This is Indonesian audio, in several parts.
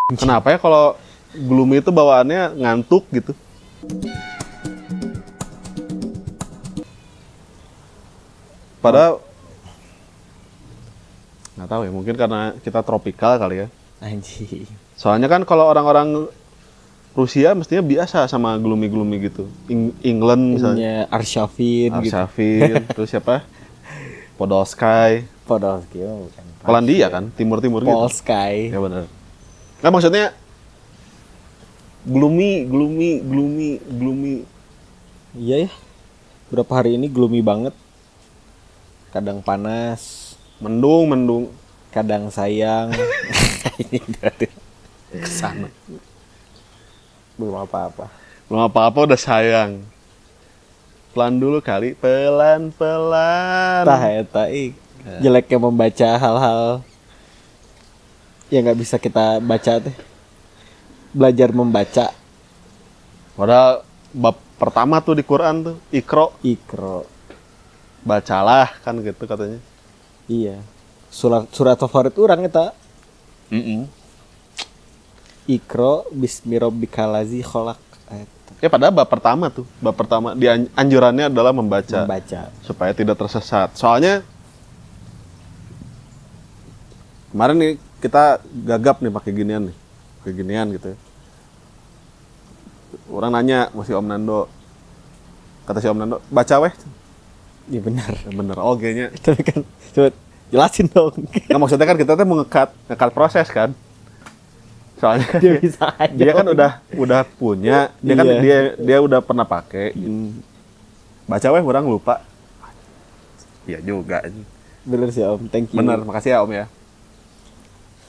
Kenapa ya kalau gloomy itu bawaannya ngantuk gitu? Padahal nggak tahu ya, mungkin karena kita tropikal kali ya. Anjing. Soalnya kan kalau orang-orang Rusia mestinya biasa sama gloomy gitu. England misalnya. Arsyafin gitu. Arshavin, terus siapa? Podolsky. Podolsky bukan. Polandia kan, timur-timur gitu. Polsky. Ya benar. Nah maksudnya gloomy. Iya ya. Berapa hari ini gloomy banget. Kadang panas, Mendung. kadang sayang. Ini dari Kesana. belum apa-apa. Belum apa-apa udah sayang. Pelan dulu kali, pelan-pelan. Tah eta jeleknya membaca hal-hal yang nggak bisa kita baca teh. Belajar membaca. Padahal bab pertama tuh di Quran tuh, Ikro. bacalah kan gitu katanya. Iya. Surat favorit orang eta. Ikro bismi rabbikal ladzi khalaq. Ya padahal bab pertama anjurannya adalah membaca supaya tidak tersesat. Soalnya kemarin nih kita gagap nih pakai ginian gitu ya. Orang nanya masih Om Nando, kata si Om Nando, baca weh. Iya benar. Ya bener, kayaknya. Tapi kan coba jelasin dong. Nggak, maksudnya kan kita tuh mau ngekat proses kan. Soalnya kan Dia bisa aja. dia kan udah punya, dia kan dia udah pernah pakai. Baca weh orang lupa. Iya juga. Bener sih Om, thank you. Bener, makasih ya Om ya.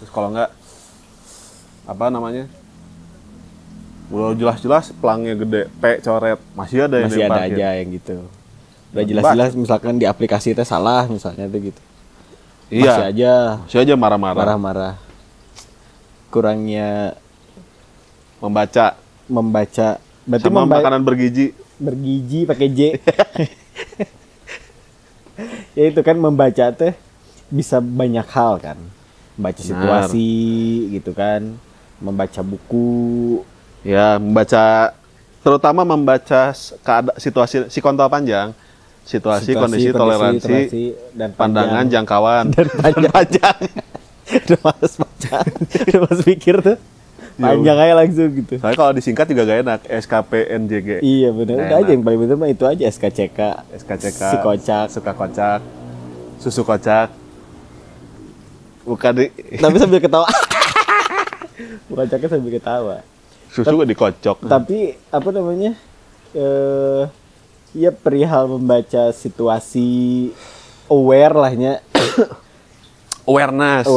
Terus kalau nggak apa namanya? Udah jelas-jelas pelangnya gede, P coret, masih ada yang Masih ada diparkir. aja yang gitu. Udah jelas-jelas misalkan di aplikasi itu salah misalnya tuh gitu. Iya. Masih aja marah-marah. Marah-marah. Kurangnya Membaca berarti sama makanan bergizi. bergizi pakai J. Ya itu kan membaca teh bisa banyak hal kan. Membaca situasi gitu kan. Membaca buku. Ya, terutama membaca situasi psikontol panjang, situasi, kondisi, toleransi, dan pandangan, panjang. jangkauan, Dan panjang. Udah males baca, udah males pikir tuh. Panjang aja langsung gitu. Soalnya kalau disingkat juga gak enak, SKPNJG. Iya benar, udah aja yang paling bener mah itu aja SKCK. SKCK, si kocak, suka kocak, susu kocak. Bukan tapi sambil ketawa. Kocaknya sambil ketawa. Susu dikocok. Tapi apa namanya? Ya perihal membaca situasi, aware lahnya. Awareness.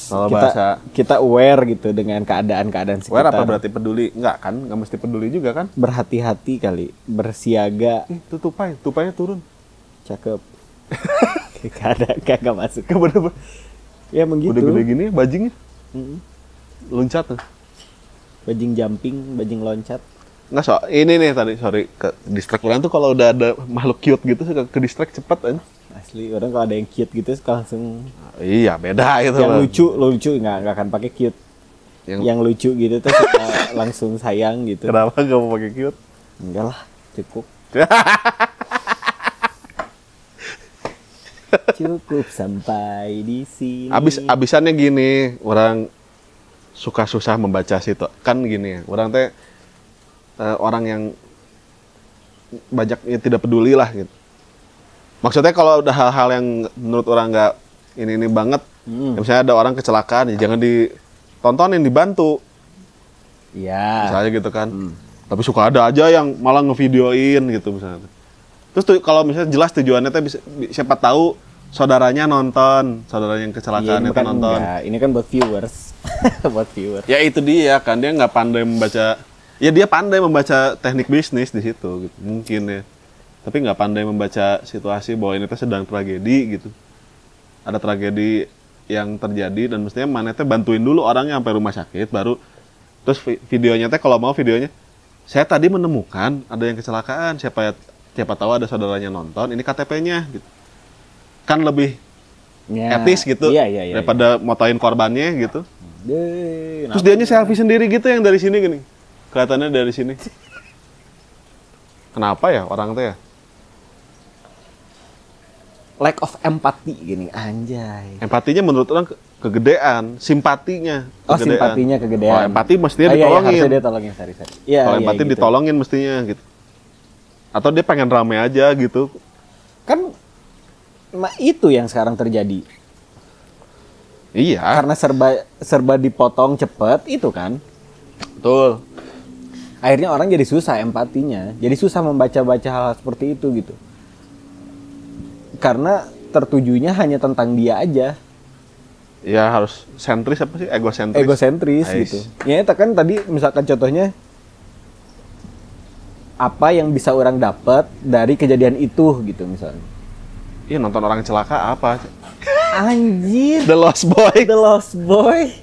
Kalau bahasa kita aware gitu dengan keadaan sekitar. aware apa berarti peduli? Enggak kan? Enggak mesti peduli juga kan? Berhati-hati kali, bersiaga. Itu tupainya turun. Cakep. Kagak masuk. Bener-bener. Ya emang gitu. Udah gede gini bajingnya. Loncat tuh. Bajing jumping, bajing loncat. Nggak, ini nih tadi, sorry, ke distract orang tuh kalau udah ada makhluk cute gitu suka ke distract cepet aja. Asli, orang kalau ada yang cute gitu suka langsung. Iya, beda gitu. Yang lucu nggak akan pakai cute. Yang lucu gitu tuh suka langsung sayang gitu. Kenapa nggak mau pakai cute? Enggak lah, cukup. Cukup sampai di sini. Abisannya gini, orang suka susah membaca situ kan gini ya. Orang teh orang yang banyak ya, tidak peduli lah gitu. Maksudnya kalau udah hal-hal yang menurut orang nggak ini banget, ya misalnya ada orang kecelakaan, ya jangan ditontonin, dibantu. Iya. Misalnya gitu kan. Tapi suka ada aja yang malah ngevideoin gitu misalnya. Terus tuh kalau misalnya jelas tujuannya teh siapa tahu saudaranya yang kecelakaan itu nonton. Enggak. Ini kan buat viewers. Buat viewers. Ya itu dia kan, dia nggak pandai membaca. Ya dia pandai membaca teknik bisnis di situ gitu. Mungkin ya. Tapi nggak pandai membaca situasi bahwa ini teh sedang tragedi gitu. Ada tragedi yang terjadi dan mestinya mana teh bantuin dulu orangnya sampai rumah sakit baru terus videonya teh kalau mau videonya saya tadi menemukan ada yang kecelakaan, siapa tahu ada saudaranya nonton, ini KTP-nya gitu. Kan lebih etis gitu iya, daripada motoin korbannya gitu. Terus dianya selfie sendiri gitu yang dari sini gini. Kelihatannya dari sini. Kenapa ya orang teh ya? Lack of empathy gini, anjay. Empatinya menurut orang kegedean, simpatinya Oh, kegedean. simpatinya kegedean. Kalau empati mestinya Iya, ditolongin. harusnya dia tolongin, sorry. Iya, Kalau iya, empati gitu. ditolongin mestinya gitu. Atau dia pengen rame aja gitu. Kan itu yang sekarang terjadi. Iya. Karena serba dipotong cepet itu kan. Betul. Akhirnya orang jadi susah empatinya. Jadi susah membaca-baca hal seperti itu gitu. Karena tertujunya hanya tentang dia aja. Ya harus sentris apa sih? Egosentris. Egosentris Nice. gitu. Ya itu kan tadi misalkan contohnya apa yang bisa orang dapat dari kejadian itu gitu misalnya. Iya, nonton orang celaka apa? Anjir. The Lost Boy. The Lost Boy.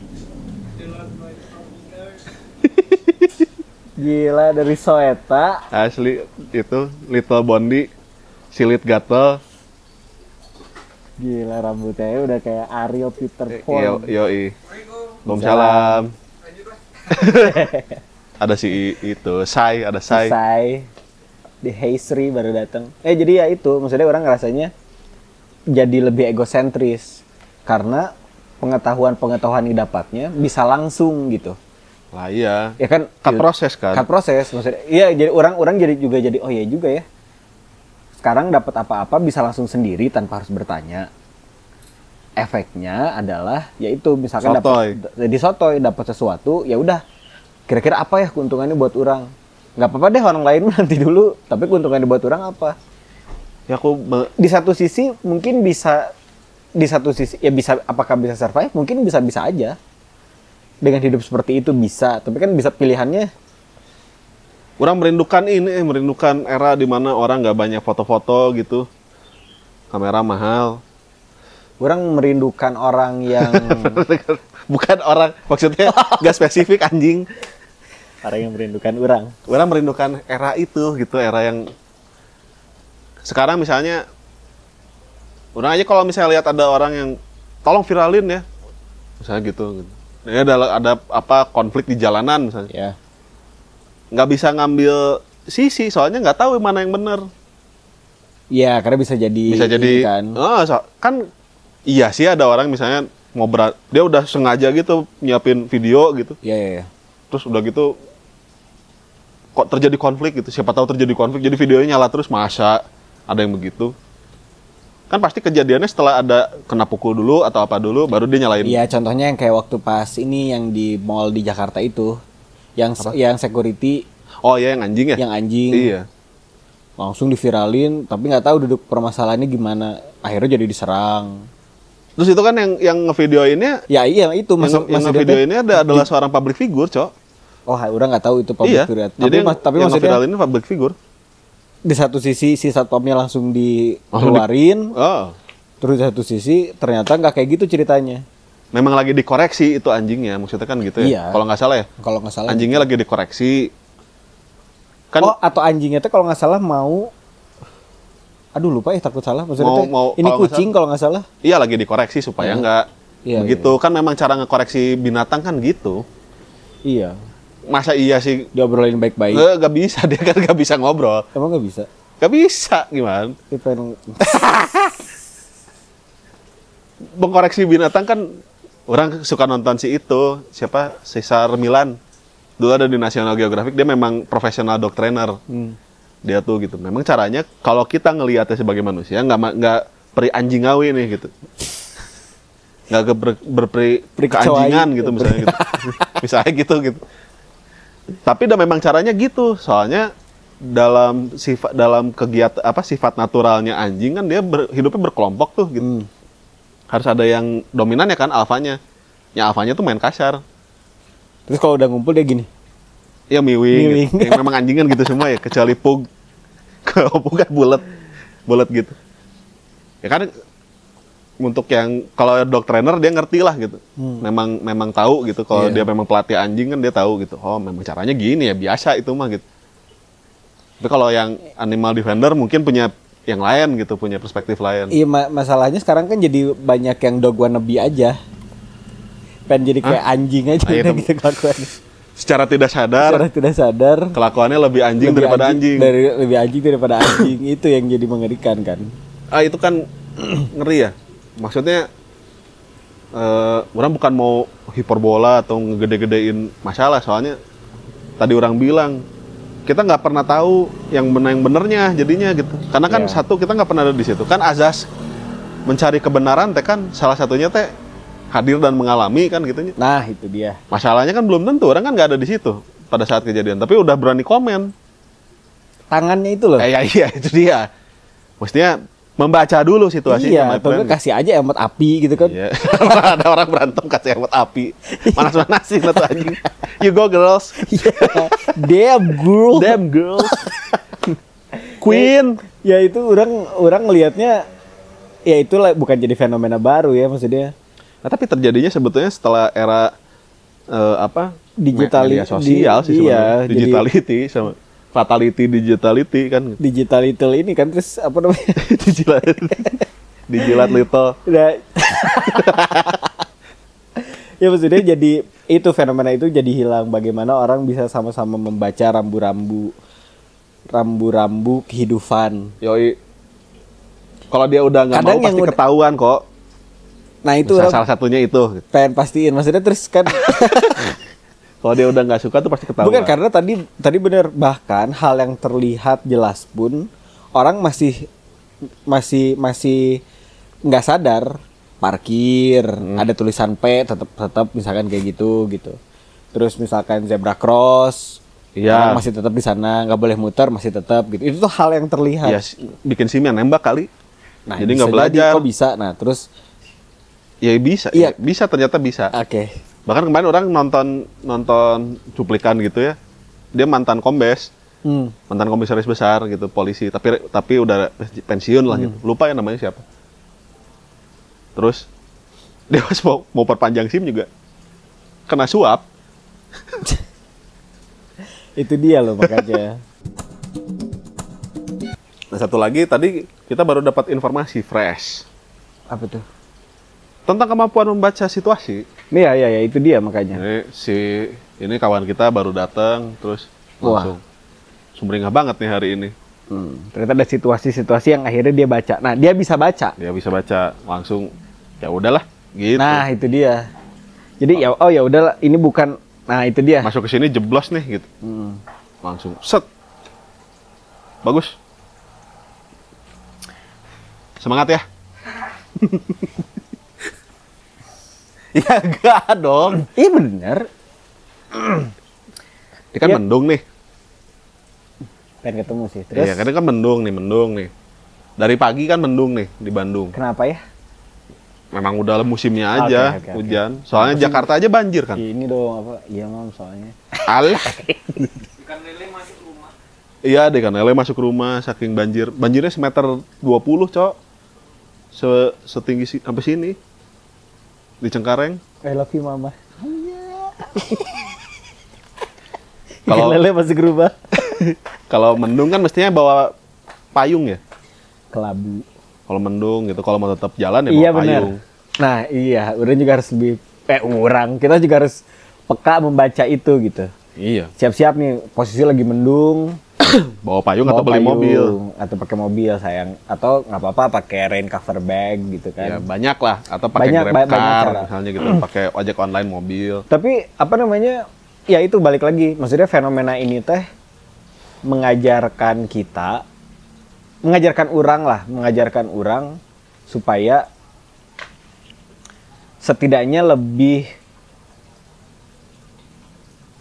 Gila dari Soeta. Asli itu Little Bondi, silit gatel. Gila rambutnya udah kayak Ariel Peter Yo, Pan. yoi. Salam. Ada si itu, Sai, ada Sai. Selesai. Di Heisri baru datang. Jadi ya itu, maksudnya orang ngerasanya jadi lebih egosentris karena pengetahuan yang dapatnya bisa langsung gitu. Lah iya. Ya kan Cut proses kan. cut proses maksudnya. Iya, jadi orang jadi oh iya juga ya. Sekarang dapat apa-apa bisa langsung sendiri tanpa harus bertanya. Efeknya adalah yaitu misalkan Sotoy. dapat sesuatu, ya udah. Kira-kira apa ya keuntungannya buat orang? Nggak apa-apa deh orang lain nanti dulu, tapi keuntungannya buat orang apa? Ya Di satu sisi mungkin bisa, di satu sisi ya bisa, apakah bisa survive? Mungkin bisa aja. Dengan hidup seperti itu bisa, tapi kan bisa pilihannya. orang merindukan era di mana orang nggak banyak foto-foto gitu. Kamera mahal. Orang merindukan orang yang Bukan orang, maksudnya nggak spesifik anjing. orang yang merindukan orang. Orang merindukan era itu gitu, era yang sekarang misalnya orang aja kalau misalnya lihat ada orang yang tolong viralin ya, misalnya gitu. Ya ada apa konflik di jalanan misalnya. Ya. Nggak bisa ngambil sisi, soalnya nggak tahu mana yang benar. Iya, karena bisa jadi ini kan. Kan iya sih ada orang misalnya dia udah sengaja gitu nyiapin video gitu. Iya. Terus udah gitu kok terjadi konflik gitu. Siapa tahu terjadi konflik jadi videonya nyala terus, masa ada yang begitu. Kan pasti kejadiannya setelah ada kena pukul dulu atau apa dulu baru dia nyalain. Iya, contohnya yang kayak waktu pas ini yang di mall di Jakarta itu. Yang security. Oh iya, yang anjing ya? Yang anjing. Iya. Langsung diviralin, tapi nggak tahu duduk permasalahannya gimana. Akhirnya jadi diserang. Terus itu kan yang ngevideoinnya, Ya iya itu yang ngevideoinnya adalah seorang public figure, Cok. Oh, orang nggak tahu itu public Iya. figure. Jadi Tapi yang maksudnya ngeviralinnya public figure. di satu sisi si satpamnya langsung dikeluarin, Oh. terus di satu sisi ternyata nggak kayak gitu ceritanya. Memang lagi dikoreksi itu anjingnya, maksudnya kan gitu ya. Iya. Kalau nggak salah ya. Kalau nggak salah. Anjingnya lagi dikoreksi. Kan Oh, atau anjingnya tuh kalau nggak salah mau, aduh lupa takut salah. Maksudnya ini kalau nggak kucing kalau nggak salah. iya lagi dikoreksi supaya nggak Iya, begitu. Kan memang cara ngekoreksi binatang kan gitu. Iya. Masa iya sih? Diobrolin baik-baik. Nggak bisa, dia kan nggak bisa ngobrol. Emang nggak bisa? Nggak bisa, gimana? Mengkoreksi binatang kan, orang suka nonton si itu, siapa? Cesar Milan. Dulu ada di National Geographic, dia memang profesional dog trainer. Dia tuh gitu. Memang caranya, kalau kita ngelihatnya sebagai manusia, nggak peri anjingawi nih gitu. Nggak berperi keanjingan gitu misalnya gitu. Misalnya gitu. Tapi udah memang caranya gitu, soalnya dalam kegiatan sifat naturalnya anjing kan dia hidupnya berkelompok tuh gitu. Harus ada yang dominan ya kan, alfanya. Yang alfanya tuh main kasar. Terus kalau udah ngumpul dia gini. Iya, miwing. Gitu. Yang memang anjingan gitu semua ya, kecuali Pug. Kalau Pug kan bulat gitu. Ya kan untuk yang kalau dog trainer dia ngerti lah gitu. Memang tahu gitu kalau dia memang pelatih anjing kan dia tahu gitu. Oh, memang caranya gini ya, biasa itu mah gitu. Tapi kalau yang animal defender mungkin punya yang lain gitu, punya perspektif lain. Iya, masalahnya sekarang kan jadi banyak yang dog wannabe aja. pengen jadi kayak anjing aja Ah, itu- udah gitu kelakuannya. Secara tidak sadar Secara tidak sadar kelakuannya lebih anjing daripada anjing. lebih anjing daripada anjing. Itu yang jadi mengerikan kan. Itu kan ngeri ya. Maksudnya orang bukan mau hiperbola atau ngegede-gedein masalah, soalnya tadi orang bilang kita nggak pernah tahu yang benernya jadinya gitu. Karena kan Iya. satu kita nggak pernah ada di situ. Kan azas mencari kebenaran teh kan salah satunya teh hadir dan mengalami kan gitu. Nah, itu dia. Masalahnya kan belum tentu, orang kan nggak ada di situ pada saat kejadian, tapi udah berani komen. Tangannya itu loh. Ya iya itu dia. Mestinya membaca dulu situasinya. Iya, my atau friend. enggak kasih aja emot api gitu kan. Iya. Ada orang berantem kasih emot api. Manas-manasin lah tuh anjing. You go girls. Iya. Damn girl. Damn girls. Queen. Ya itu orang ngelihatnya ya itu bukan jadi fenomena baru ya maksudnya. Nah, tapi terjadinya sebetulnya setelah era media sosial sih iya, sebenarnya. Digitality sama digitality kan. Digital itu ini kan terus apa namanya? Dijilat. Dijilat little. Udah. Ya maksudnya jadi itu fenomena itu jadi hilang. Bagaimana orang bisa sama-sama membaca rambu-rambu kehidupan. Yoi. Kalau dia udah nggak Kadang mau pasti yang ketahuan kok. Nah itu Bisa orang salah satunya itu. pengen pastiin maksudnya terus kan Kalau dia udah nggak suka tuh pasti ketahuan. bukan karena tadi bener, bahkan hal yang terlihat jelas pun orang masih nggak sadar. Parkir ada tulisan P tetap misalkan kayak gitu. Terus misalkan zebra cross Iya. orang masih tetap di sana, nggak boleh muter masih tetap gitu. Itu tuh hal yang terlihat. Ya, bikin SIM yang nembak kali. Nah, jadi bisa nggak belajar. kok bisa. Nah terus Ya bisa, Iya. ya, bisa ternyata bisa. oke. Bahkan kemarin orang nonton cuplikan gitu ya. Dia mantan kombes, mantan komisaris besar gitu, polisi. Tapi udah pensiun lah gitu. Lupa ya namanya siapa. Terus dia pas mau perpanjang SIM juga kena suap. Itu dia loh makanya. Nah satu lagi tadi kita baru dapat informasi fresh Apa tuh? tentang kemampuan membaca situasi. Iya itu dia makanya. Ini kawan kita baru datang terus Wah. langsung sumringah banget nih hari ini. Ternyata ada situasi-situasi yang akhirnya dia baca. Nah dia bisa baca. Dia bisa baca langsung, ya udahlah gitu. Nah itu dia. Jadi ya udahlah ini bukan. Nah itu dia. Masuk ke sini jeblos nih gitu. Langsung set. Bagus. Semangat ya. Ya enggak dong. Iya bener. Ini kan Ya. mendung nih. Pengen ketemu sih. Terus Iya, karena kan mendung nih. Dari pagi kan mendung nih di Bandung. kenapa ya? Memang udah musimnya aja Oke. hujan. Soalnya Jakarta aja banjir kan. Ini dong apa? Iya mam soalnya. Alah. Iya, deh kan lele masuk rumah saking banjir. Banjirnya semeter 20, Cok. Setinggi sampai sini. Di Cengkareng. I love you mama. Kalau- Ikan lele masih gerubah. Kalau mendung kan mestinya bawa payung ya. Kelabu. Kalau mendung gitu, kalau mau tetap jalan ya Iya bawa benar. payung. Nah iya, orang juga harus lebih kita juga harus peka membaca itu gitu. Iya. Siap-siap nih posisi lagi mendung. Bawa payung atau bawa beli payung, mobil. atau pakai mobil sayang, atau nggak apa-apa pakai rain cover bag gitu Ya, kan. banyak lah atau pakai Banyak, Grab banyak car cara. misalnya gitu, pakai ojek online mobil. Tapi apa namanya? Ya itu balik lagi, maksudnya fenomena ini teh mengajarkan orang supaya setidaknya lebih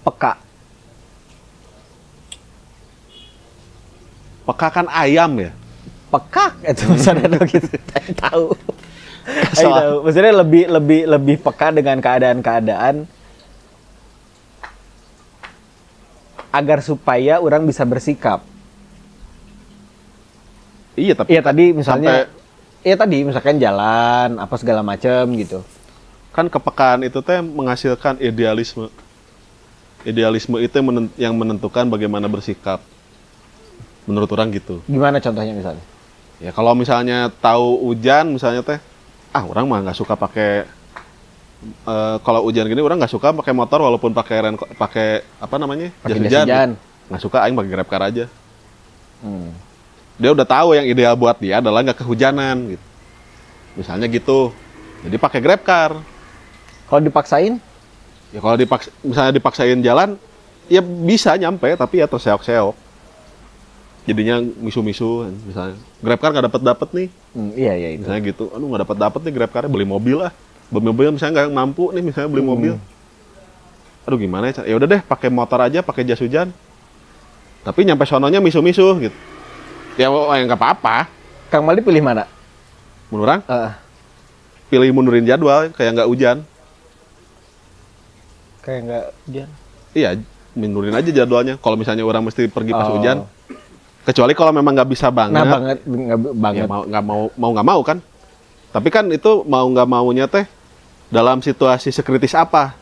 peka. Pekakan ayam ya. Peka itu maksudnya gitu. Tahu. Salah. Tahu. Maksudnya lebih peka dengan keadaan-keadaan agar supaya orang bisa bersikap. Iya, tapi Iya tadi misalnya sampai- iya tadi misalkan jalan apa segala macam gitu. kan kepekaan itu teh menghasilkan idealisme. Idealisme itu yang menentukan bagaimana bersikap. Menurut orang gitu. Gimana contohnya misalnya? Ya kalau misalnya tahu hujan misalnya teh, orang mah nggak suka pakai kalau hujan gini orang nggak suka pakai motor walaupun pakai apa namanya Pakai jas jas hujan. hujan. Nggak suka, aing pakai GrabCar aja. Hmm. Dia udah tahu yang ideal buat dia adalah nggak kehujanan gitu. Misalnya gitu. Jadi pakai GrabCar. Kalau dipaksain, Ya kalau misalnya dipaksain jalan, ya bisa nyampe tapi ya terseok-seok. Jadinya misu-misu misalnya. GrabCar nggak dapet nih. iya itu. Misalnya gitu. Aduh nggak dapet nih GrabCar, beli mobil lah. Beli mobil misalnya nggak mampu nih misalnya beli mobil. Aduh gimana ya? Ya udah deh pakai motor aja, pakai jas hujan. Tapi nyampe sononya misu-misu gitu. Ya nggak apa-apa. Kang Mali pilih mana? Menurut orang, Eh, pilih mundurin jadwal kayak nggak hujan. kayak nggak hujan. Iya, mundurin aja jadwalnya. Kalau misalnya orang mesti pergi pas Oh. hujan, kecuali kalau memang nggak bisa banget. Nah banget, nggak Ya, banget. mau nggak mau kan. Tapi kan itu mau nggak maunya teh dalam situasi sekritis apa?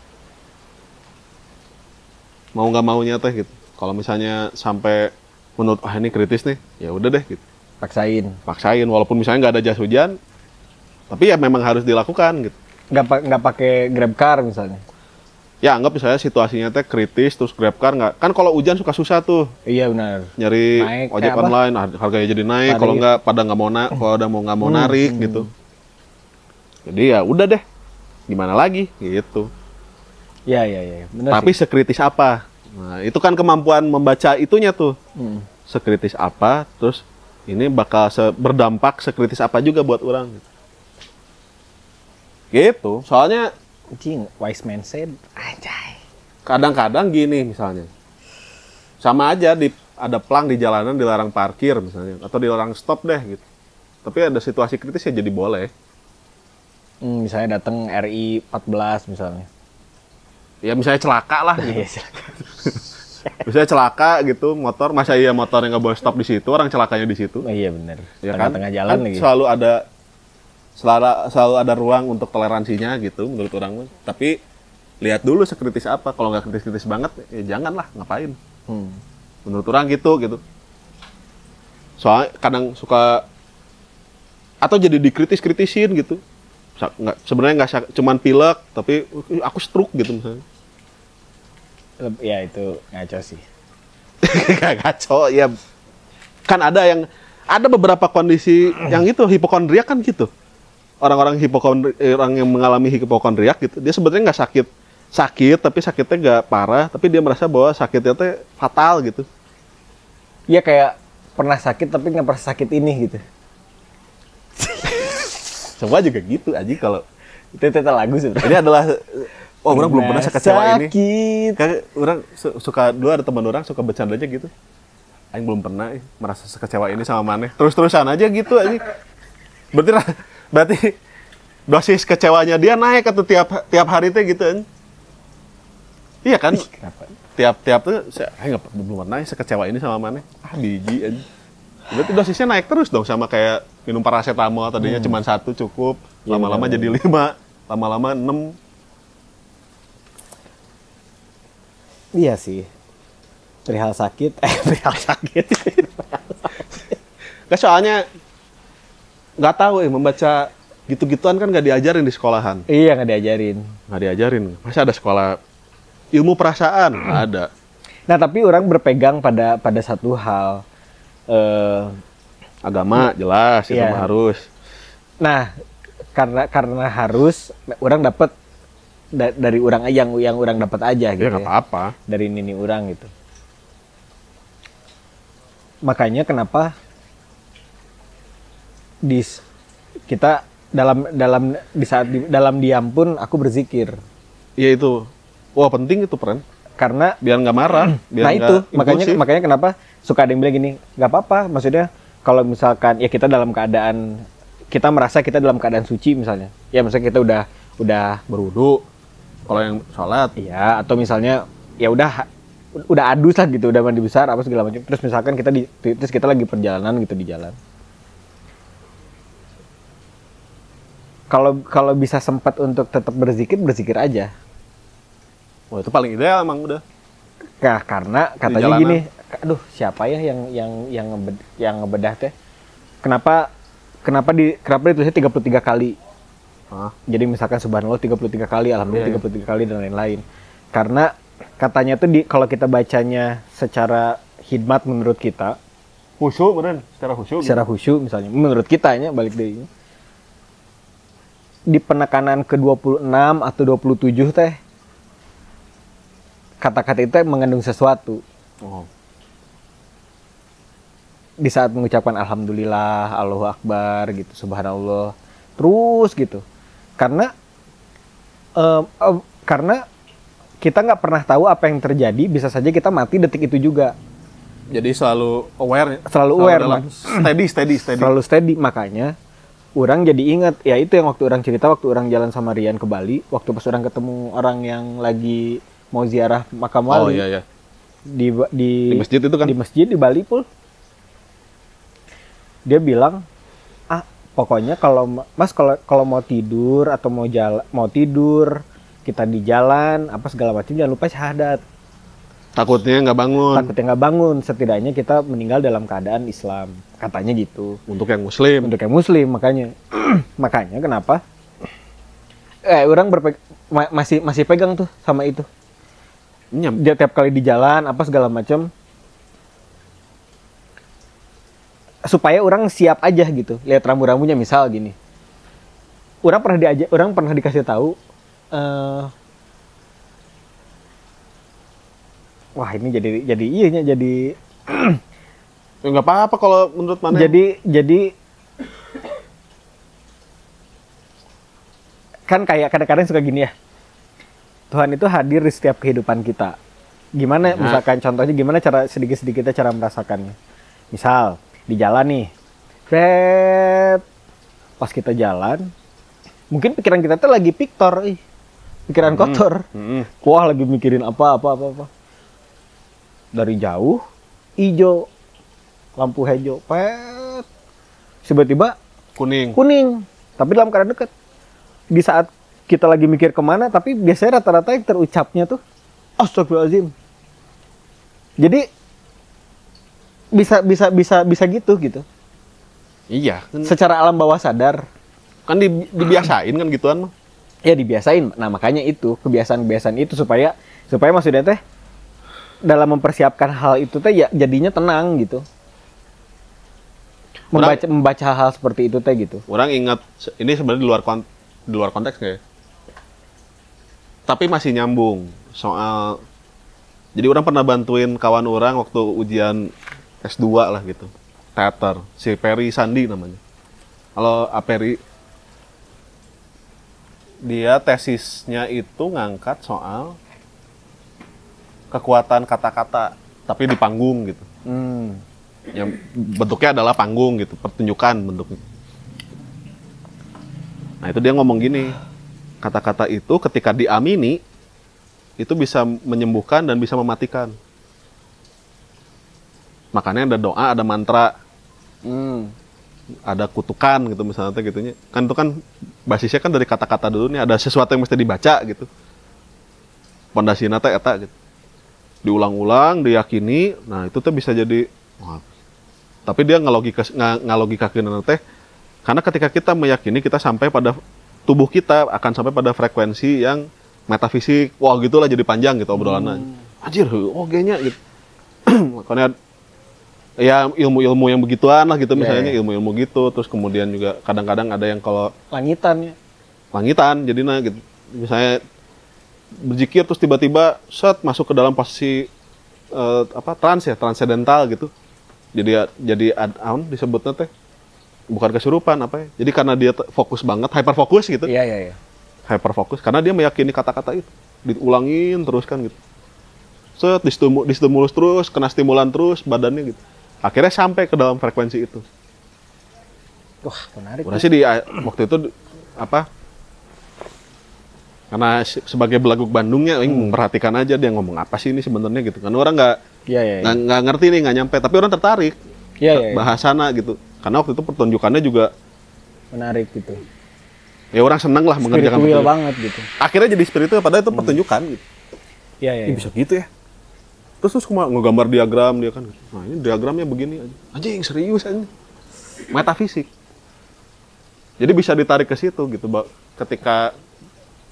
Mau nggak maunya teh gitu. Kalau misalnya sampai menurut ini kritis nih, ya udah deh gitu. Paksain. Paksain walaupun misalnya nggak ada jas hujan, tapi ya memang harus dilakukan gitu. Nggak pakai GrabCar misalnya. Ya anggap misalnya situasinya teh kritis terus GrabCar nggak, kan kalau hujan suka susah tuh Iya benar. nyari Naik, ojek apa? online, harganya jadi naik. Tarik. Kalau nggak pada nggak mau kalau udah mau nggak mau narik gitu. Jadi ya udah deh, gimana lagi gitu. Iya benar. Tapi sekritis apa? Nah itu kan kemampuan membaca itunya tuh. Sekritis apa, terus ini bakal berdampak sekritis apa juga buat orang. Gitu. Soalnya Anjing, wise man said, anjay. kadang-kadang gini misalnya. Sama aja ada pelang di jalanan dilarang parkir misalnya. Atau dilarang stop deh gitu. Tapi ada situasi kritis ya jadi boleh. Misalnya datang RI 14 misalnya. Ya misalnya celaka lah. Iya, Gitu. Misalnya celaka gitu, motor. Masa iya motor yang nggak boleh stop di situ, orang celakanya di situ. oh, iya benar. Ya kan? Tengah-tengah jalan Kan lagi. selalu ada ruang untuk toleransinya gitu menurut orang. Tapi lihat dulu sekritis apa. Kalau nggak kritis-kritis banget, ya janganlah, ngapain. Menurut orang gitu. Soalnya kadang suka atau jadi dikritis-kritisin gitu. Sebenarnya nggak cuman pilek, tapi aku stroke gitu misalnya. Ya itu ngaco sih. Gak ngaco ya. Kan ada beberapa kondisi yang itu hipokondriak kan gitu. Orang-orang orang yang mengalami hipokondriak gitu, dia sebenarnya nggak sakit tapi sakitnya nggak parah, tapi dia merasa bahwa sakitnya teh fatal gitu. Iya kayak pernah sakit tapi nggak pernah sakit ini gitu. Semua juga gitu aja kalau Itu lagu sebenarnya. ini adalah orang belum pernah sekecewa ini. Sakit. Kayak orang suka dulu ada teman orang suka bercanda aja gitu. Aing belum pernah merasa sekecewa ini sama maneh. Terus-terusan aja gitu aja. Berarti dosis kecewanya dia naik atau tiap hari teh gitu kan. Iya kan? Kenapa? Tiap tuh saya belum pernah sekecewa ini sama maneh. Biji aja. Berarti dosisnya naik terus dong, sama kayak minum paracetamol tadinya cuma 1 cukup, Iya, lama-lama benar, jadi 5, lama-lama 6. Iya sih. Perihal sakit, perihal sakit. Nggak, soalnya nggak tahu membaca gitu-gituan kan nggak diajarin di sekolahan. Iya nggak diajarin. Nggak diajarin. Masa ada sekolah ilmu perasaan? Nggak ada. Nah tapi orang berpegang pada satu hal. Agama jelas, itu Iya. mah harus. Nah karena harus orang dapat dari orang yang orang dapat aja gitu. Ya nggak apa-apa. Dari nini orang gitu. Makanya kenapa kita dalam diam pun aku berzikir. Iya itu. Wah penting itu, Pren. Karena Biar nggak marah. Biar nah itu nggak impulsif. makanya kenapa suka ada yang bilang gini, nggak apa-apa, maksudnya kalau misalkan ya kita dalam keadaan kita merasa kita dalam keadaan suci misalnya, ya misalnya kita udah berwudu. Kalau yang sholat, iya, atau misalnya ya udah adus lah gitu, udah mandi besar apa segala macam, terus misalkan terus kita lagi perjalanan gitu di jalan, kalau bisa sempat untuk tetap berzikir aja. wah itu paling ideal emang udah. Nah, karena katanya jalanan. gini, aduh siapa ya yang ngebedah teh? Kenapa ditulisnya 33 kali? Jadi misalkan subhanallah 33 kali, alhamdulillah Iya, 33 kali dan lain-lain. Karena katanya tuh kalau kita bacanya secara hikmat menurut kita, Khusyuk beneran, secara khusyuk. secara khusyuk misalnya, menurut kitanya balik dari di penekanan ke-26 atau 27 teh kata-kata itu mengandung sesuatu. Oh. Di saat mengucapkan alhamdulillah, Allahu Akbar gitu, subhanallah, terus gitu. Karena karena kita nggak pernah tahu apa yang terjadi, bisa saja kita mati detik itu juga. Jadi selalu aware. Selalu aware, dalam steady. Selalu steady, makanya orang jadi ingat, ya itu yang waktu orang cerita, waktu orang jalan sama Rian ke Bali, waktu pas orang ketemu orang yang lagi mau ziarah makam wali. Oh iya. Di masjid itu kan? Di masjid di Bali pul. Dia bilang, pokoknya kalau Mas kalau mau tidur atau mau tidur, kita di jalan apa segala macam jangan lupa syahadat. Takutnya nggak bangun. Setidaknya kita meninggal dalam keadaan Islam, katanya gitu. Untuk yang muslim. Makanya makanya kenapa orang masih pegang tuh sama itu. Dia tiap kali di jalan apa segala macam, supaya orang siap aja gitu. Lihat rambu-rambunya, misal gini. Orang pernah dikasih tahu, wah ini jadi Ya nggak apa-apa kalau menurut mana. jadi kan kayak kadang-kadang suka gini ya. Tuhan itu hadir di setiap kehidupan kita. Gimana misalkan contohnya gimana cara sedikit-sedikitnya cara merasakannya. Misal di jalan nih. Pas kita jalan, mungkin pikiran kita tuh lagi piktor, pikiran kotor. Wah, lagi mikirin apa. Dari jauh, hijau, lampu hijau, tiba-tiba kuning. Tapi dalam keadaan dekat. Di saat kita lagi mikir kemana, tapi biasanya rata-rata yang terucapnya tuh, astagfirullahaladzim. Jadi bisa gitu. Iya. Secara alam bawah sadar. Kan dibiasain kan gituan mah. Ya dibiasain. Nah makanya itu kebiasaan itu supaya maksudnya teh dalam mempersiapkan hal itu teh ya jadinya tenang gitu. Membaca hal seperti itu teh gitu. Orang ingat ini sebenarnya di luar konteks nggak ya? Tapi masih nyambung soal. Jadi orang pernah bantuin kawan orang waktu ujian S2 lah gitu. Teater, si Perry Sandi namanya. Kalau Aperi, dia tesisnya itu ngangkat soal kekuatan kata-kata, tapi di panggung gitu. Yang bentuknya adalah panggung gitu, pertunjukan bentuknya. Nah itu dia ngomong gini, kata-kata itu ketika diamini, itu bisa menyembuhkan dan bisa mematikan. Makanya ada doa, ada mantra, ada kutukan gitu misalnya gitunya. Kan itu kan basisnya kan dari kata-kata dulu nih, ada sesuatu yang mesti dibaca gitu. Pondasina teh eta gitu. Diulang-ulang, diyakini, nah itu tuh bisa jadi. Wah. Tapi dia ngalogikakeun teh karena ketika kita meyakini, kita sampai pada tubuh kita akan sampai pada frekuensi yang metafisik. Wah, gitulah jadi panjang gitu obrolannya. Anjir, kayaknya gitu. Makanya ya ilmu-ilmu yang begituan lah gitu misalnya, ilmu-ilmu gitu. Terus kemudian juga kadang-kadang ada yang kalau langitan jadinya gitu. Misalnya berzikir terus tiba-tiba masuk ke dalam posisi transcendental gitu. Jadi disebutnya teh bukan kesurupan apa ya. Jadi karena dia fokus banget, hyperfokus gitu. Iya. Hyperfokus karena dia meyakini kata-kata itu. Diulangin terus kan gitu. Distimulus terus, kena stimulan terus badannya gitu. Akhirnya sampai ke dalam frekuensi itu. Wah, menarik. Udah sih waktu itu karena sebagai belaguk Bandungnya, memperhatikan aja dia ngomong apa sih ini sebenarnya gitu. Karena orang nggak ngerti nih, nggak nyampe. Tapi orang tertarik bahasana gitu. Karena waktu itu pertunjukannya juga menarik gitu. Ya orang seneng lah mengerjakan spiritual banget gitu. Akhirnya jadi spiritual padahal itu pertunjukan gitu. Iya. Bisa gitu ya. Terus ngegambar diagram dia kan. Nah ini diagramnya begini aja. Anjing serius aja. Metafisik. Jadi bisa ditarik ke situ gitu, ketika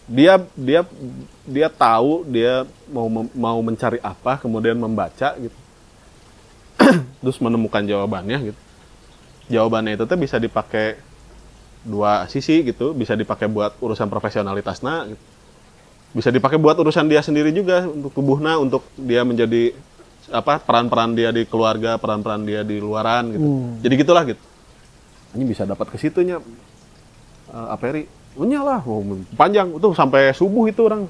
dia tahu dia mau mencari apa, kemudian membaca gitu, terus menemukan jawabannya gitu. Jawabannya itu tuh bisa dipakai dua sisi gitu, bisa dipakai buat urusan profesionalitasnya gitu. Bisa dipakai buat urusan dia sendiri juga, untuk tubuhnya, untuk dia menjadi peran-peran dia di keluarga, peran-peran dia di luaran gitu. Jadi gitulah gitu. Ini bisa dapat ke situnya. Lah, panjang itu sampai subuh itu orang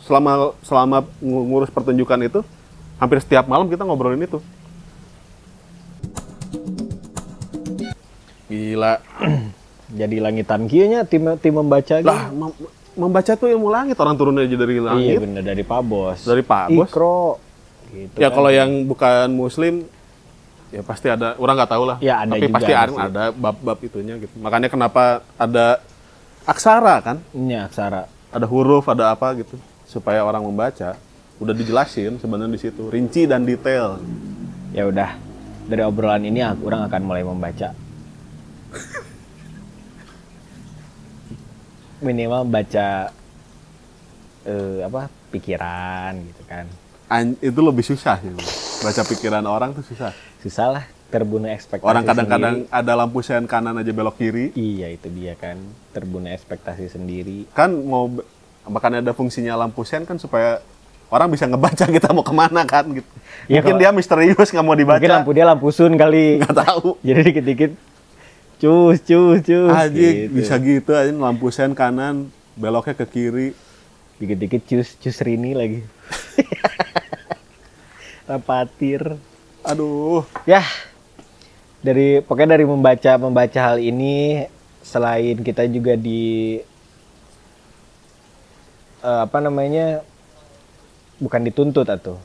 selama ngurus pertunjukan itu, hampir setiap malam kita ngobrolin itu. Gila. Jadi langitan kieu nya tim membaca Lah, membaca tuh ilmu langit, orang turun aja dari langit. Iya bener, dari Pak Bos. Dari Pak Bos. Ikro. Gitu Ya kan. kalau yang bukan muslim ya pasti ada, orang nggak tahu lah. Ya, ada tapi juga, pasti ada bab-bab itunya gitu. Makanya kenapa ada aksara kan? Ini aksara. Ada huruf, ada apa gitu, supaya orang membaca. Udah dijelasin sebenarnya di situ, rinci dan detail. Ya udah, dari obrolan ini orang akan mulai membaca. Minimal baca pikiran gitu kan. Itu lebih susah sih. Baca pikiran orang tuh susah. Susah lah, terbunuh ekspektasi Orang kadang-kadang sendiri. ada lampu sen kanan aja belok kiri. Iya, itu dia kan, terbunuh ekspektasi sendiri. Kan makanya ada fungsinya lampu sen kan, supaya orang bisa ngebaca kita mau kemana kan gitu. Ya, Mungkin dia misterius nggak mau dibaca. Mungkin lampu dia lampu sun kali. Nggak tahu. Jadi dikit-dikit cus. Aja Gitu. bisa gitu aja, lampu sen kanan beloknya ke kiri. Dikit-dikit cus Rini lagi. Rapatir. Aduh. Ya, pokoknya dari membaca hal ini, selain kita juga bukan dituntut atau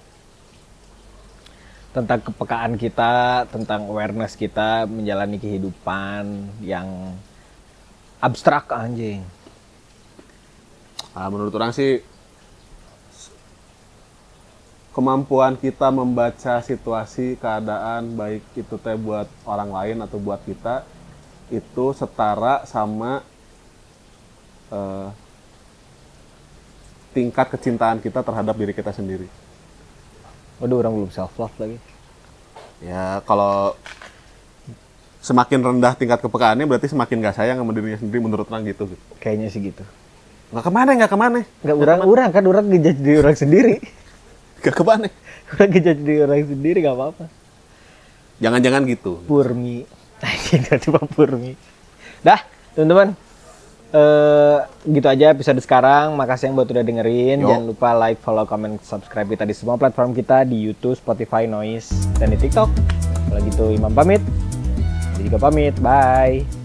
tentang kepekaan kita, tentang awareness kita menjalani kehidupan yang abstrak anjing. Nah, menurut orang sih kemampuan kita membaca situasi, keadaan, baik itu teh buat orang lain atau buat kita, itu setara sama tingkat kecintaan kita terhadap diri kita sendiri. Waduh, orang belum self love lagi. Ya, kalau semakin rendah tingkat kepekaannya berarti semakin gak sayang sama dirinya sendiri, menurut orang gitu. Kayaknya sih gitu. Nggak kemana. Nggak orang ngejudge diri orang sendiri. Gak kemana. Orang ngejudge diri orang sendiri nggak apa-apa. Jangan-jangan gitu. Purmi. Tiba-tiba Purmi. Dah, teman-teman. Gitu aja episode sekarang. Makasih yang buat udah dengerin. Yo. Jangan lupa like, follow, comment, subscribe kita di semua platform kita, di YouTube, Spotify, Noise, dan di TikTok. Kalau gitu Imam pamit. Jadi juga pamit. Bye.